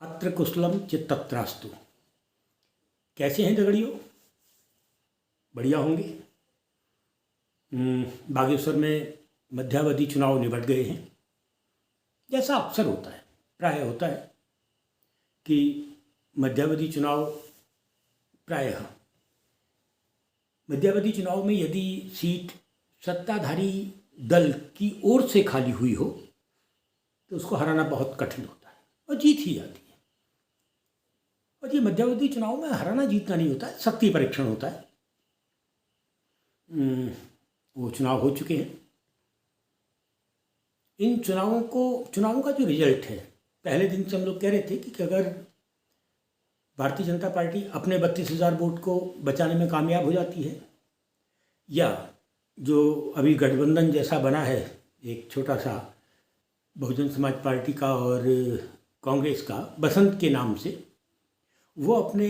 अत्र कुशलम चित्तत्रास्तु। कैसे हैं दगड़ियों? बढ़िया होंगे। बागेश्वर में मध्यावधि चुनाव निपट गए हैं। जैसा अक्सर होता है, प्रायः होता है कि मध्यावधि चुनाव प्रायः मध्यावधि चुनाव में यदि सीट सत्ताधारी दल की ओर से खाली हुई हो तो उसको हराना बहुत कठिन होता है और जीत ही जाती है। और ये मध्यावधि चुनाव में हराना जीतना नहीं होता है, शक्ति परीक्षण होता है। वो चुनाव हो चुके हैं। इन चुनावों का जो रिजल्ट है, पहले दिन से हम लोग कह रहे थे कि अगर भारतीय जनता पार्टी अपने 32,000 वोट को बचाने में कामयाब हो जाती है, या जो अभी गठबंधन जैसा बना है एक छोटा सा बहुजन समाज पार्टी का और कांग्रेस का बसंत के नाम से, वो अपने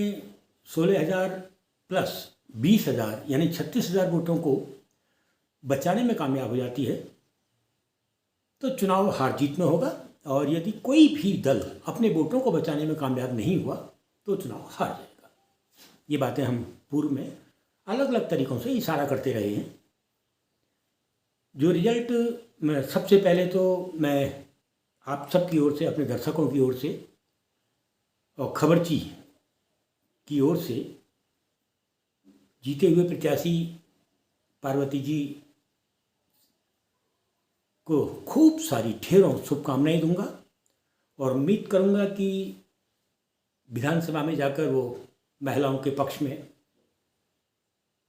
16,000 प्लस 20,000 यानी 36,000 वोटों को बचाने में कामयाब हो जाती है तो चुनाव हार जीत में होगा। और यदि कोई भी दल अपने वोटों को बचाने में कामयाब नहीं हुआ तो चुनाव हार जाएगा। ये बातें हम पूर्व में अलग अलग तरीक़ों से इशारा करते रहे हैं। जो रिजल्ट में सबसे पहले तो मैं आप सबकी ओर से, अपने दर्शकों की ओर से और खबरची की ओर से जीते हुए प्रत्याशी पार्वती जी को खूब सारी ढेरों शुभकामनाएं दूंगा और उम्मीद करूंगा कि विधानसभा में जाकर वो महिलाओं के पक्ष में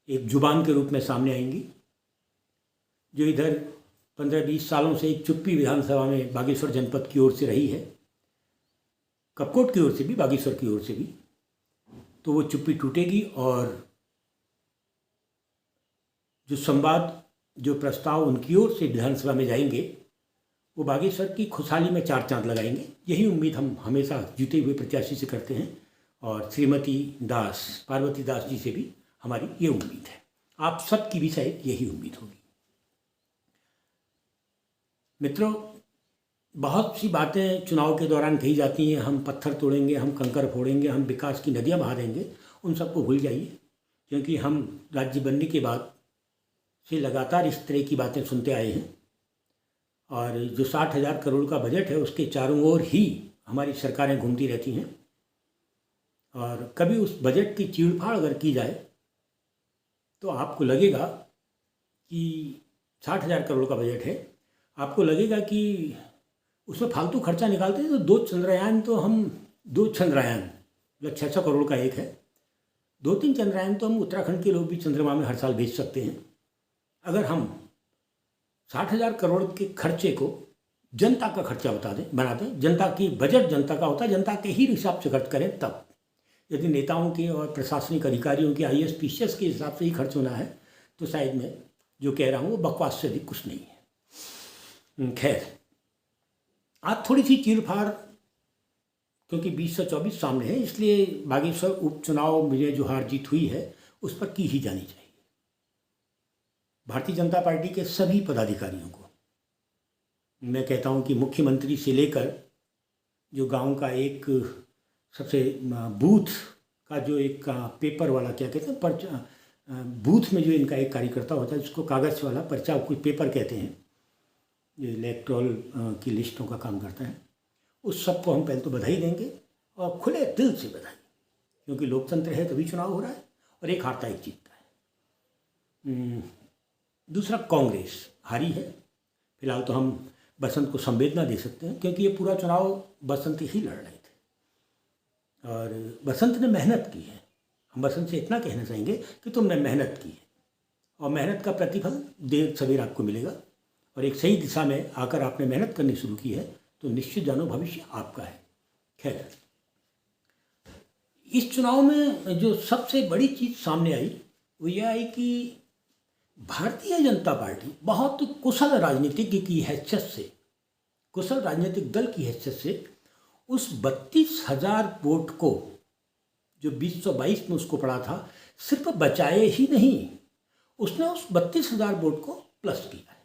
एक जुबान के रूप में सामने आएंगी। जो इधर 15-20 सालों से एक चुप्पी विधानसभा में बागेश्वर जनपद की ओर से रही है, कपकोट की ओर से भी, बागेश्वर की ओर से भी, तो वो चुप्पी टूटेगी और जो संवाद, जो प्रस्ताव उनकी ओर से विधानसभा में जाएंगे वो बागेश्वर की खुशहाली में 4 चांद लगाएंगे। यही उम्मीद हम हमेशा जीते हुए प्रत्याशी से करते हैं और श्रीमती दास, पार्वती दास जी से भी हमारी ये उम्मीद है। आप सबकी भी शायद यही उम्मीद होगी। मित्रों, बहुत सी बातें चुनाव के दौरान कही जाती हैं, हम पत्थर तोड़ेंगे, हम कंकर फोड़ेंगे, हम विकास की नदियाँ बहा देंगे। उन सबको भूल जाइए, क्योंकि हम राज्य बनने के बाद से लगातार इस तरह की बातें सुनते आए हैं। और जो 60,000 करोड़ का बजट है उसके चारों ओर ही हमारी सरकारें घूमती रहती हैं। और कभी उस बजट की चीड़फाड़ अगर की जाए तो आपको लगेगा कि 60,000 करोड़ का बजट है, आपको लगेगा कि उसमें फालतू खर्चा निकालते हैं। तो 2 चंद्रयान तो हम 2 चंद्रयान मतलब 600 करोड़ का एक है, 2-3 चंद्रयान तो हम उत्तराखंड के लोग भी चंद्रमा में हर साल भेज सकते हैं। अगर हम 60,000 करोड़ के खर्चे को जनता का खर्चा बना दें, जनता की बजट जनता का होता है, जनता के ही हिसाब से खर्च करें, तब यदि नेताओं के और प्रशासनिक अधिकारियों के IAS PCS के हिसाब से ही खर्च होना है तो शायद मैं जो कह रहा हूँ वो बकवास से अधिक कुछ नहीं है। खैर, आज थोड़ी सी चीरफाड़, क्योंकि 2024 सामने है, इसलिए बागेश्वर उपचुनाव में जो हार जीत हुई है उस पर की ही जानी चाहिए। भारतीय जनता पार्टी के सभी पदाधिकारियों को मैं कहता हूं कि मुख्यमंत्री से लेकर जो गांव का एक सबसे बूथ का जो एक पेपर वाला, क्या कहते हैं, पर्चा, बूथ में जो इनका एक कार्यकर्ता होता है जिसको कागज़ वाला पर्चा, कोई पेपर कहते हैं, जो इलेक्ट्रॉल की लिस्टों का काम करता है, उस सबको हम पहले तो बधाई देंगे और खुले दिल से बधाई, क्योंकि लोकतंत्र है तभी चुनाव हो रहा है और एक हारता एक जीतता है। दूसरा, कांग्रेस हारी है। फिलहाल तो हम बसंत को संवेदना दे सकते हैं, क्योंकि ये पूरा चुनाव बसंत ही लड़ रहे थे और बसंत ने मेहनत की है। हम बसंत से इतना कहना चाहेंगे कि तुमने मेहनत की है और मेहनत का प्रतिफल देर सवेर आपको मिलेगा। और एक सही दिशा में आकर आपने मेहनत करनी शुरू की है तो निश्चित जानो भविष्य आपका है। खैर, इस चुनाव में जो सबसे बड़ी चीज़ सामने आई वो यह आई कि भारतीय जनता पार्टी बहुत कुशल राजनीतिज्ञ की हैसियत से, कुशल राजनीतिक दल की हैसियत से उस 32,000 वोट को जो 2022 में उसको पड़ा था, सिर्फ बचाए ही नहीं, उसने उस 32,000 वोट को प्लस किया है।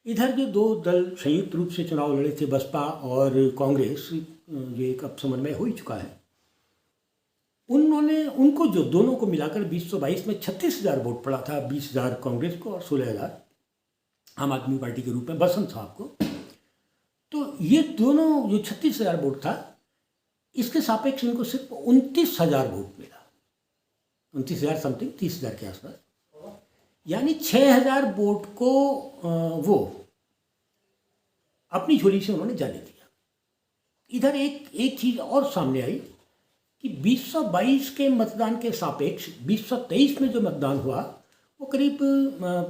इधर जो दो दल संयुक्त रूप से चुनाव लड़े थे, बसपा और कांग्रेस, जो एक अब समन्वय हो ही चुका है, उनको जो दोनों को मिलाकर 2022 में 36,000 वोट पड़ा था, 20,000 कांग्रेस को और 16,000 आम आदमी पार्टी के रूप में बसंत साहब को। तो ये दोनों जो 36,000 वोट था, इसके सापेक्ष इनको सिर्फ 29,000 वोट मिला, 29,000 समथिंग, 30,000 के आसपास। यानी 6,000 वोट को वो अपनी झोली से उन्होंने जाने दिया। इधर एक चीज़ और सामने आई कि 2022 के मतदान के सापेक्ष 2023 में जो मतदान हुआ वो करीब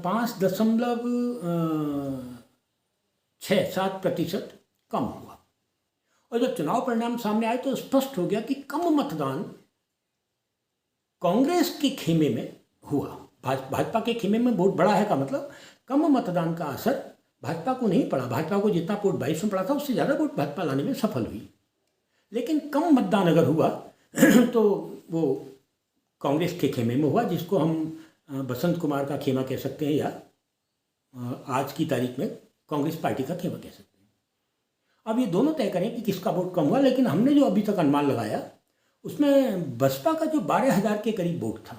5.67% कम हुआ। और जब चुनाव परिणाम सामने आए तो स्पष्ट हो गया कि कम मतदान कांग्रेस के खेमे में हुआ। भाजपा के खेमे में वोट बड़ा है का मतलब कम मतदान का असर भाजपा को नहीं पड़ा। भाजपा को जितना वोट 22 में पड़ा था उससे ज़्यादा वोट भाजपा लाने में सफल हुई। लेकिन कम मतदान अगर हुआ तो वो कांग्रेस के खेमे में हुआ, जिसको हम बसंत कुमार का खेमा कह सकते हैं, या आज की तारीख में कांग्रेस पार्टी का खेमा कह सकते हैं। अब ये दोनों तय करें कि किसका वोट कम हुआ, लेकिन हमने जो अभी तक अनुमान लगाया उसमें बसपा का जो 12,000 के करीब वोट था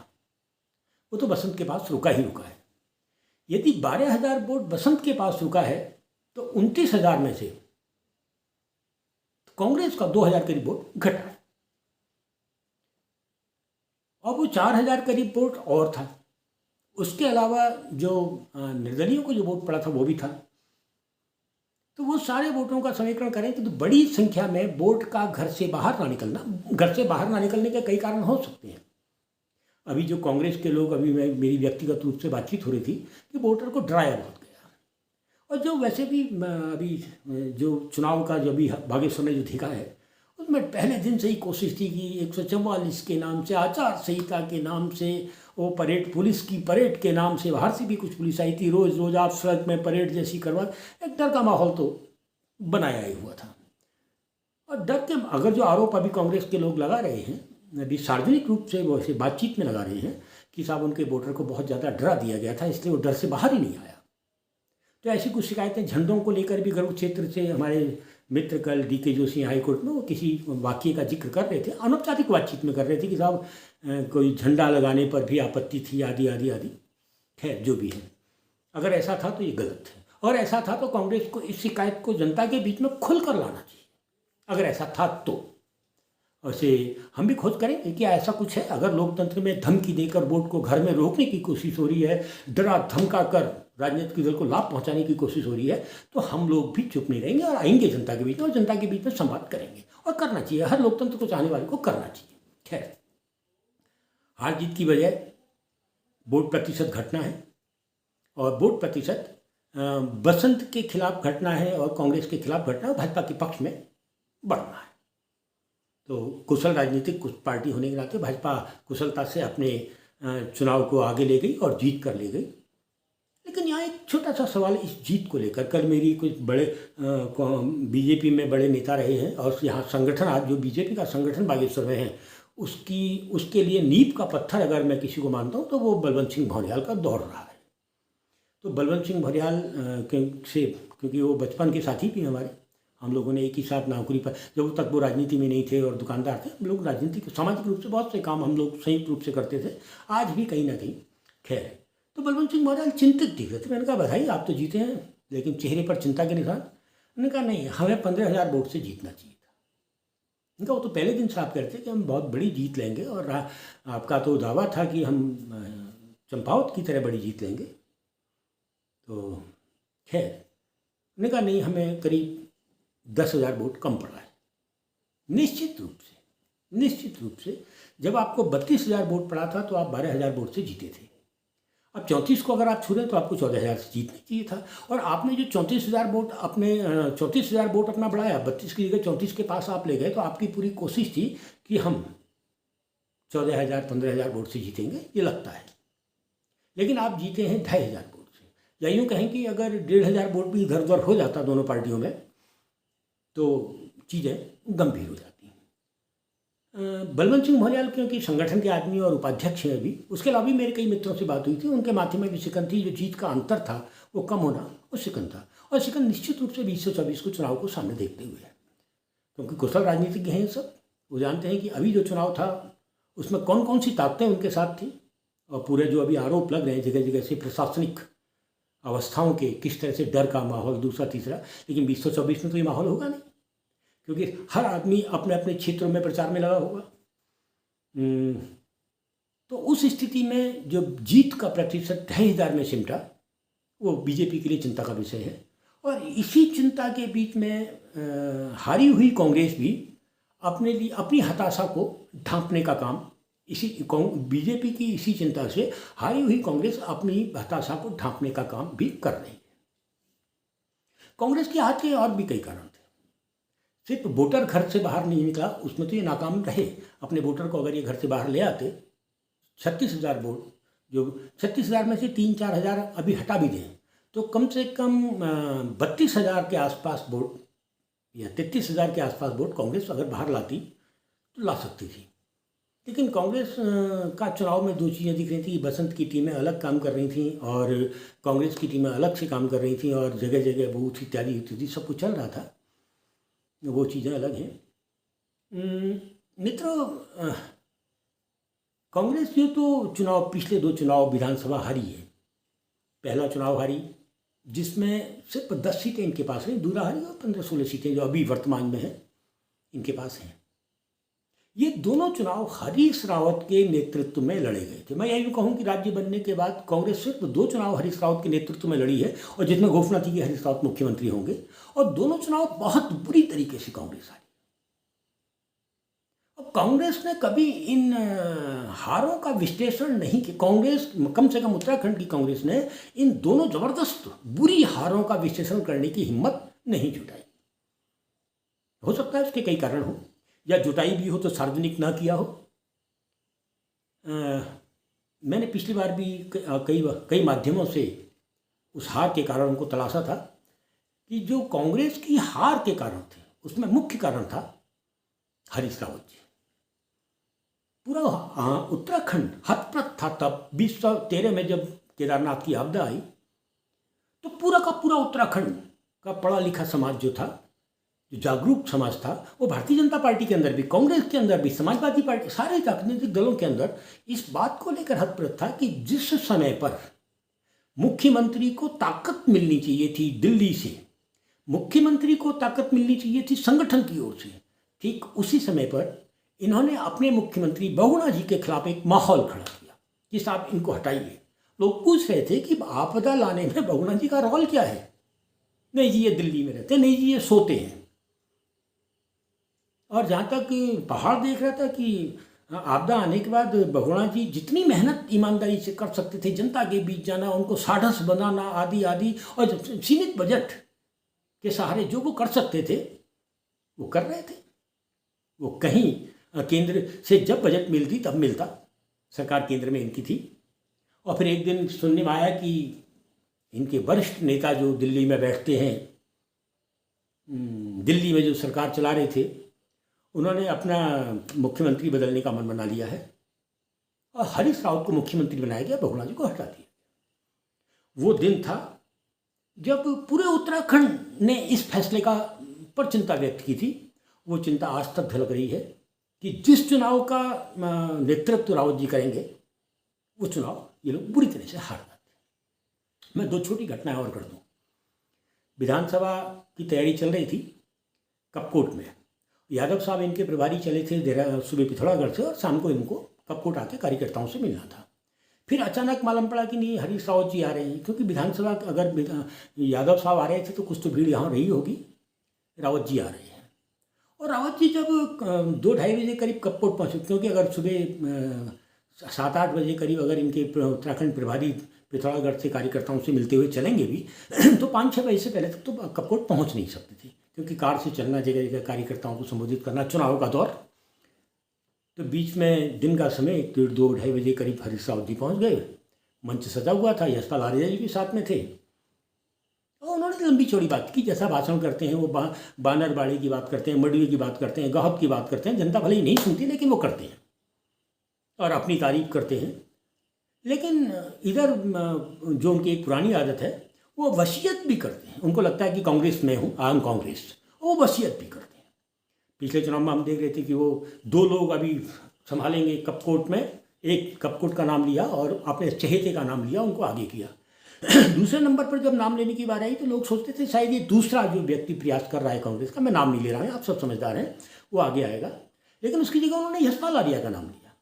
वो तो बसंत के पास रुका ही रुका है। यदि 12,000 वोट बसंत के पास रुका है तो 29,000 में से कांग्रेस का 2,000 करीब वोट घटा है, और वो 4,000 करीब वोट और था। उसके अलावा जो निर्दलीयों को जो वोट पड़ा था वो भी था। तो वो सारे वोटों का समीकरण करें तो बड़ी संख्या में वोट का घर से बाहर ना निकलने के कई कारण हो सकते हैं। अभी जो कांग्रेस के लोग, अभी मेरी व्यक्तिगत रूप से बातचीत हो रही थी कि वोटर को डराया बहुत गया। और जो वैसे भी अभी जो चुनाव का जो अभी बागेश्वर में जो दिखा है उसमें पहले दिन से ही कोशिश थी कि 144 के नाम से, आचार संहिता के नाम से, वो परेड, पुलिस की परेड के नाम से, बाहर से भी कुछ पुलिस आई थी, रोज़ आप सड़क में परेड जैसी करवा, एक डर का माहौल तो बनाया ही हुआ था। और डर के अगर जो आरोप अभी कांग्रेस के लोग लगा रहे हैं, अभी सार्वजनिक रूप से वो ऐसे बातचीत में लगा रहे हैं कि साहब उनके वोटर को बहुत ज़्यादा डरा दिया गया था, इसलिए वो डर से बाहर ही नहीं आया। तो ऐसी कुछ शिकायतें झंडों को लेकर भी गर्व क्षेत्र से हमारे मित्र कल DK जोशी हाईकोर्ट में वो किसी वाक्य का जिक्र कर रहे थे, अनौपचारिक बातचीत में कर रहे थे कि साहब कोई झंडा लगाने पर भी आपत्ति थी, आदि आदि आदि। खैर जो भी है, अगर ऐसा था तो ये गलत है, और ऐसा था तो कांग्रेस को इस शिकायत को जनता के बीच में खुल कर लाना चाहिए। अगर ऐसा था तो वैसे हम भी खोज करेंगे कि ऐसा कुछ है। अगर लोकतंत्र में धमकी देकर वोट को घर में रोकने की कोशिश हो रही है, डरा धमका कर राजनीतिक दल को लाभ पहुंचाने की कोशिश हो रही है, तो हम लोग भी चुप नहीं रहेंगे और आएंगे जनता के बीच में, और जनता के बीच में संवाद करेंगे। और करना चाहिए, हर लोकतंत्र को चाहने वाले को करना चाहिए। खैर, हार जीत की बजाय वोट प्रतिशत घटना है, और वोट प्रतिशत बसंत के खिलाफ घटना है और कांग्रेस के खिलाफ घटना है, भाजपा के पक्ष में बढ़ना है। तो कुशल राजनीतिक पार्टी होने के नाते भाजपा कुशलता से अपने चुनाव को आगे ले गई और जीत कर ले गई। लेकिन यहाँ एक छोटा सा सवाल इस जीत को लेकर, कल मेरी कुछ बड़े बीजेपी में बड़े नेता रहे हैं, और यहाँ संगठन, आज जो बीजेपी का संगठन बागेश्वर में है, उसके लिए नींव का पत्थर अगर मैं किसी को मानता हूँ तो वो बलवंत सिंह भौर्याल का दौड़ रहा है। तो बलवंत सिंह भौर्याल क्योंकि वो बचपन के साथी भी हमारे, हम लोगों ने एक ही साथ नौकरी पर, जब तक वो राजनीति में नहीं थे और दुकानदार थे, हम लोग राजनीतिक सामाजिक रूप से बहुत से काम हम लोग संयुक्त रूप से करते थे, आज भी कहीं ना कहीं। खैर, तो बलवंत सिंह भौर्याल चिंतित दिख रहे थे। मैंने कहा बधाई, आप तो जीते हैं, लेकिन चेहरे पर चिंता के निशान। उन्होंने कहा नहीं, हमें 15,000 वोट से जीतना चाहिए था। उनका वो तो पहले दिन से आप कहते कि हम बहुत बड़ी जीत लेंगे, और आपका तो दावा था कि हम चंपावत की तरह बड़ी जीत लेंगे। तो खैर, उन्होंने कहा नहीं, हमें करीब 10,000 वोट कम पड़ा है। निश्चित रूप से जब आपको 32,000 वोट पड़ा था तो आप 12,000 वोट से जीते थे। अब 34 को अगर आप छू रहे तो आपको 14,000 से जीतना चाहिए था, और आपने जो 34,000 वोट अपना बढ़ाया, 32 की जगह 34 के पास आप ले गए। तो आपकी पूरी कोशिश थी कि हम 14,000 15,000 वोट से जीतेंगे, ये लगता है। लेकिन आप जीते हैं 2,500 वोट से, या यूँ कहें कि अगर 1,500 वोट भी इधर उधर हो जाता दोनों पार्टियों में तो चीज़ें गंभीर हो जाती हैं। बलवंत सिंह भौर्याल क्योंकि संगठन के आदमी और उपाध्यक्ष हैं अभी, उसके अलावा भी मेरे कई मित्रों से बात हुई थी, उनके माथे में भी शिकन थी, जो जीत का अंतर था वो कम होना और शिकन था। और शिकन निश्चित रूप से 2024 को चुनाव को सामने देखते हुए है, क्योंकि कुशल राजनीतिज्ञ हैं सब। वो जानते हैं कि अभी जो चुनाव था उसमें कौन कौन सी ताकतें उनके साथ थी, और पूरे जो अभी आरोप लग रहे हैं जगह जगह से प्रशासनिक अवस्थाओं के, किस तरह से डर का माहौल, दूसरा तीसरा। लेकिन 2024 में तो ये माहौल होगा नहीं, क्योंकि हर आदमी अपने अपने क्षेत्रों में प्रचार में लगा होगा। तो उस स्थिति में जो जीत का प्रतिशत 2.5 में सिमटा, वो बीजेपी के लिए चिंता का विषय है। और इसी चिंता के बीच में हारी हुई कांग्रेस भी अपने लिए अपनी हताशा को ढांपने का काम, इसी बीजेपी की इसी चिंता से हारी हुई कांग्रेस अपनी हताशा को ढांपने का काम भी कर रही है। कांग्रेस के हाथ के और भी कई कारण थे, सिर्फ वोटर घर से बाहर नहीं निकला उसमें तो ये नाकाम रहे। अपने वोटर को अगर ये घर से बाहर ले आते, 36,000 वोट, जो 36,000 में से 3-4 हज़ार अभी हटा भी दें तो कम से कम 32,000 के आसपास वोट या 33,000 के आसपास वोट कांग्रेस अगर बाहर लाती तो ला सकती थी। लेकिन कांग्रेस का चुनाव में दो चीज़ें दिख रही थी। बसंत की टीमें अलग काम कर रही थी और कांग्रेस की टीमें अलग से काम कर रही थी, और जगह जगह बूथ इत्यादि इत्यादि सब कुछ चल रहा था, वो चीज़ें अलग हैं। मित्रों, कांग्रेस जो तो चुनाव, पिछले 2 चुनाव विधानसभा हारी है। पहला चुनाव हारी जिसमें सिर्फ 10 सीटें इनके पास हैं, दूसरा हारी और 15-16 सीटें जो अभी वर्तमान में हैं इनके पास हैं। ये दोनों चुनाव हरीश रावत के नेतृत्व में लड़े गए थे। मैं यही कहूँ कि राज्य बनने के बाद कांग्रेस सिर्फ 2 चुनाव हरीश रावत के नेतृत्व में लड़ी है, और जिसमें घोषणा थी कि हरीश रावत मुख्यमंत्री होंगे, और दोनों चुनाव बहुत बुरी तरीके से कांग्रेस हारी। अब कांग्रेस ने कभी इन हारों का विश्लेषण नहीं किया। कांग्रेस, कम से कम उत्तराखंड की कांग्रेस ने इन दोनों जबरदस्त बुरी हारों का विश्लेषण करने की हिम्मत नहीं जुटाई। हो सकता है उसके कई कारण हो, या जुटाई भी हो तो सार्वजनिक ना किया हो। मैंने पिछली बार भी कई माध्यमों से उस हार के कारणों को तलाशा था कि जो कांग्रेस की हार के कारण थे उसमें मुख्य कारण था हरीश रावत जी। पूरा उत्तराखंड हतप्रत था तब 2013 में जब केदारनाथ की आपदा आई, तो पूरा का पूरा उत्तराखंड का पढ़ा लिखा समाज जो था, जो जागरूक समाज था, वो भारतीय जनता पार्टी के अंदर भी, कांग्रेस के अंदर भी, समाजवादी पार्टी, सारे राजनीतिक दलों के अंदर इस बात को लेकर हतप्रत था कि जिस समय पर मुख्यमंत्री को ताकत मिलनी चाहिए थी दिल्ली से, मुख्यमंत्री को ताकत मिलनी चाहिए थी संगठन की ओर से, ठीक उसी समय पर इन्होंने अपने मुख्यमंत्री बहुगुणा जी के खिलाफ एक माहौल खड़ा किया कि साहब इनको हटाइए। लोग पूछ रहे थे कि आपदा लाने में बहुगुणा जी का रोल क्या है। नहीं जी ये दिल्ली में रहते, नहीं जी ये सोते हैं। और जहाँ तक पहाड़ देख रहा था कि आपदा आने के बाद बहुगुणा जी जितनी मेहनत ईमानदारी से कर सकते थे, जनता के बीच जाना, उनको साढ़स बनाना आदि आदि, और सीमित बजट के सहारे जो वो कर सकते थे वो कर रहे थे। वो कहीं केंद्र से जब बजट मिलती तब मिलता, सरकार केंद्र में इनकी थी। और फिर एक दिन सुनने में आया कि इनके वरिष्ठ नेता जो दिल्ली में बैठते हैं, दिल्ली में जो सरकार चला रहे थे, उन्होंने अपना मुख्यमंत्री बदलने का मन बना लिया है और हरीश रावत को मुख्यमंत्री बनाया गया, बहुगुणा जी को हटा दिया। वो दिन था जब पूरे उत्तराखंड ने इस फैसले का पर चिंता व्यक्त की थी। वो चिंता आज तक झलक रही है कि जिस चुनाव का नेतृत्व रावत जी करेंगे वो चुनाव ये लोग बुरी तरह से हार जाते। मैं 2 छोटी घटनाएं और कर दूं। विधानसभा की तैयारी चल रही थी कपकोट में, यादव साहब इनके प्रभारी चले थे सुबह पिथौरागढ़ से, और शाम को इनको कपकोट आके कार्यकर्ताओं से मिलना था। फिर अचानक मालूम पड़ा कि नहीं हरीश रावत जी आ रहे हैं, क्योंकि विधानसभा अगर यादव साहब आ रहे थे तो कुछ तो भीड़ यहाँ रही होगी, रावत जी आ रहे हैं। और रावत जी जब 2-2:30 बजे करीब कपकोट पहुँचे, क्योंकि अगर सुबह 7-8 बजे करीब अगर इनके उत्तराखंड प्रभारी पिथौरागढ़ से कार्यकर्ताओं से मिलते हुए चलेंगे भी तो 5-6 बजे से पहले तक तो कपकोट पहुँच नहीं सकते थे, क्योंकि कार से चलना, जगह जगह कार्यकर्ताओं को संबोधित करना, चुनाव का दौर। तो बीच में दिन का समय 1-2-2:30 बजे करीब हरीश रावत जी पहुँच गए। मंच सजा हुआ था, यशपाल आर्या जी भी साथ में थे, और उन्होंने लंबी चौड़ी बात की। जैसा भाषण करते हैं वो बानरबाड़ी की बात करते हैं, मडुए की बात करते हैं, गाहत की बात करते हैं। जनता भले ही नहीं सुनती लेकिन वो करते हैं और अपनी तारीफ करते हैं। लेकिन इधर जो उनकी एक पुरानी आदत है, वो वसीयत भी करते हैं। उनको लगता है कि कांग्रेस में हूँ, आई एम कांग्रेस, वो वसीयत भी करते हैं। पिछले चुनाव में हम देख रहे थे कि वो 2 लोग अभी संभालेंगे कपकोट में, एक कपकोट का नाम लिया और अपने चहेते का नाम लिया, उनको आगे किया। दूसरे नंबर पर जब नाम लेने की बात आई तो लोग सोचते थे शायद ये दूसरा जो व्यक्ति प्रयास कर रहा है कांग्रेस का, मैं नाम नहीं ले रहा हूँ, आप सब समझदार हैं, वो आगे आएगा। लेकिन उसकी जगह उन्होंने यशपाल आर्या का नाम लिया।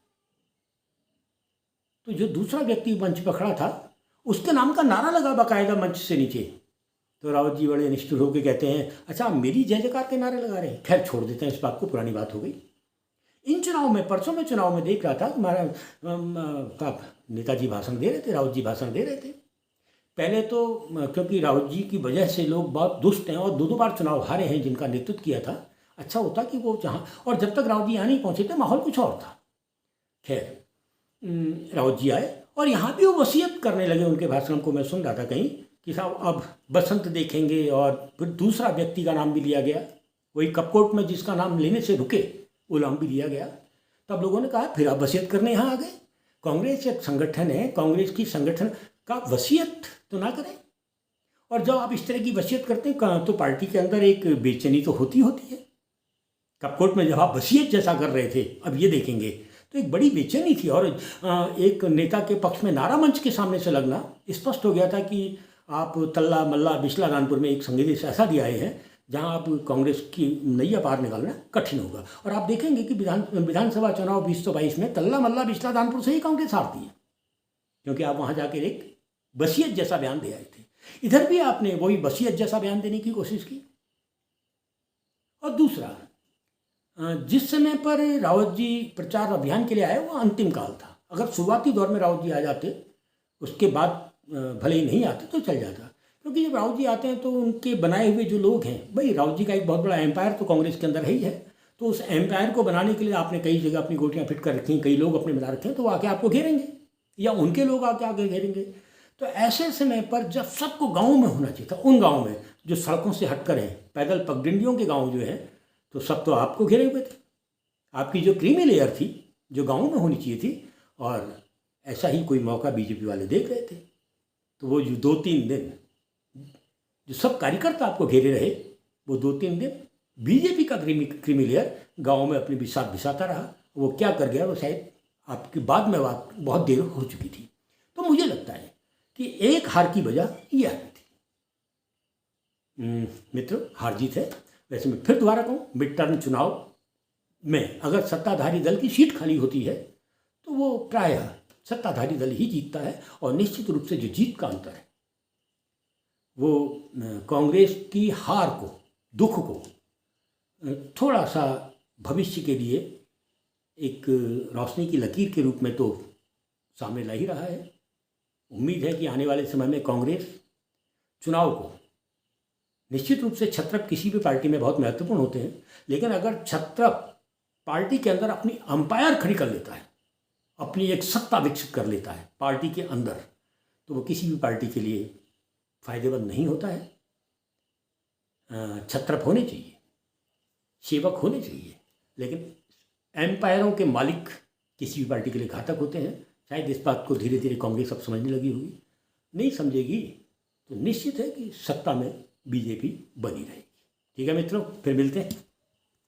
तो जो दूसरा व्यक्ति मंच पर खड़ा था उसके नाम का नारा लगा बाकायदा मंच से नीचे। तो रावत जी बड़े निष्ठुर होकर कहते हैं, अच्छा आप मेरी जय जयकार के नारे लगा रहे हैं। खैर छोड़ देते हैं इस बात को, पुरानी बात हो गई। इन चुनाव में, परसों में चुनाव में देख रहा था, हमारा नेताजी भाषण दे रहे थे, रावत जी भाषण दे रहे थे। पहले तो क्योंकि रावत जी की वजह से लोग बहुत दुष्ट हैं और 2 बार चुनाव हारे हैं जिनका नेतृत्व किया था, अच्छा होता कि वो जहाँ, और जब तक रावत जी यहाँ नहीं पहुँचे थे माहौल कुछ और था। खैर रावत जी आए और यहाँ भी वो वसीयत करने लगे। उनके भाषण को मैं सुन रहा था कहीं कि साहब अब बसंत देखेंगे, और फिर दूसरा व्यक्ति का नाम भी लिया गया, वही कपकोट में जिसका नाम लेने से रुके वो नाम भी लिया गया। तब लोगों ने कहा फिर आप वसीयत करने यहाँ आ गए। कांग्रेस एक संगठन है, कांग्रेस की संगठन का वसीयत तो ना करें। और जब आप इस तरह की वसीयत करते हैं तो पार्टी के अंदर एक बेचैनी तो होती है। कपकोट में जब आप वसीयत जैसा कर रहे थे, अब ये देखेंगे, तो एक बड़ी बेचैनी थी। और एक नेता के पक्ष में नारा मंच के सामने से लगना स्पष्ट हो गया था कि आप तल्ला मल्ला बिस्ला कानपुर में एक संदेश ऐसा दिया है जहां आप कांग्रेस की नैया पार निकालना कठिन होगा। और आप देखेंगे कि विधानसभा चुनाव 2022 में तल्ला मल्ला बिस्ला कानपुर से ही कांग्रेस हारती है, क्योंकि आप वहां जाकर एक वसीयत जैसा बयान दे आए थे। इधर भी आपने वही वसीयत जैसा बयान देने की कोशिश की। और दूसरा, जिस समय पर रावत जी प्रचार अभियान के लिए आए वो अंतिम काल था। अगर शुरुआती दौर में रावत जी आ जाते, उसके बाद भले ही नहीं आते तो चल जाता। क्योंकि जब रावत जी आते हैं तो उनके बनाए हुए जो लोग हैं, भाई रावत जी का एक बहुत बड़ा एम्पायर तो कांग्रेस के अंदर है ही है, तो उस एम्पायर को बनाने के लिए आपने कई जगह अपनी गोटियाँ फिट कर रखी हैं, कई लोग अपने बना रखे हैं, तो वो आके आपको घेरेंगे या उनके लोग आके घेरेंगे। तो ऐसे समय पर जब सबको गाँव में होना चाहिए था, उन गाँव में जो सड़कों से हटकर हैं, पैदल पगडंडियों के गाँव जो हैं, तो सब तो आपको घेरे हुए थे। आपकी जो क्रीमी लेयर थी जो गाँव में होनी चाहिए थी, और ऐसा ही कोई मौका बीजेपी वाले देख रहे थे। तो वो जो 2-3 दिन जो सब कार्यकर्ता आपको घेरे रहे, वो 2-3 दिन बीजेपी का क्रीमी लेयर गाँव में अपनी बिसात बिसाता रहा। वो क्या कर गया वो शायद आपकी बाद में बात बहुत देर हो चुकी थी। तो मुझे लगता है कि एक हार की वजह यह थी। मित्रों, हार जीत है। वैसे मैं फिर दोबारा कहूँ, मिड टर्म चुनाव में अगर सत्ताधारी दल की सीट खाली होती है तो वो प्रायः सत्ताधारी दल ही जीतता है। और निश्चित रूप से जो जीत का अंतर है वो कांग्रेस की हार को, दुख को थोड़ा सा भविष्य के लिए एक रोशनी की लकीर के रूप में तो सामने ला ही रहा है। उम्मीद है कि आने वाले समय में कांग्रेस चुनाव को, निश्चित रूप से छत्रप किसी भी पार्टी में बहुत महत्वपूर्ण होते हैं, लेकिन अगर छत्रप पार्टी के अंदर अपनी अंपायर खड़ी कर लेता है, अपनी एक सत्ता विकसित कर लेता है पार्टी के अंदर, तो वो किसी भी पार्टी के लिए फायदेमंद नहीं होता है। छत्रप होने चाहिए, सेवक होने चाहिए, लेकिन एम्पायरों के मालिक किसी भी पार्टी के लिए घातक होते हैं। शायद इस बात को धीरे धीरे कांग्रेस अब समझने लगी होगी। नहीं समझेगी तो निश्चित है कि सत्ता में बीजेपी बनी रहेगी। ठीक है मित्रों, फिर मिलते हैं।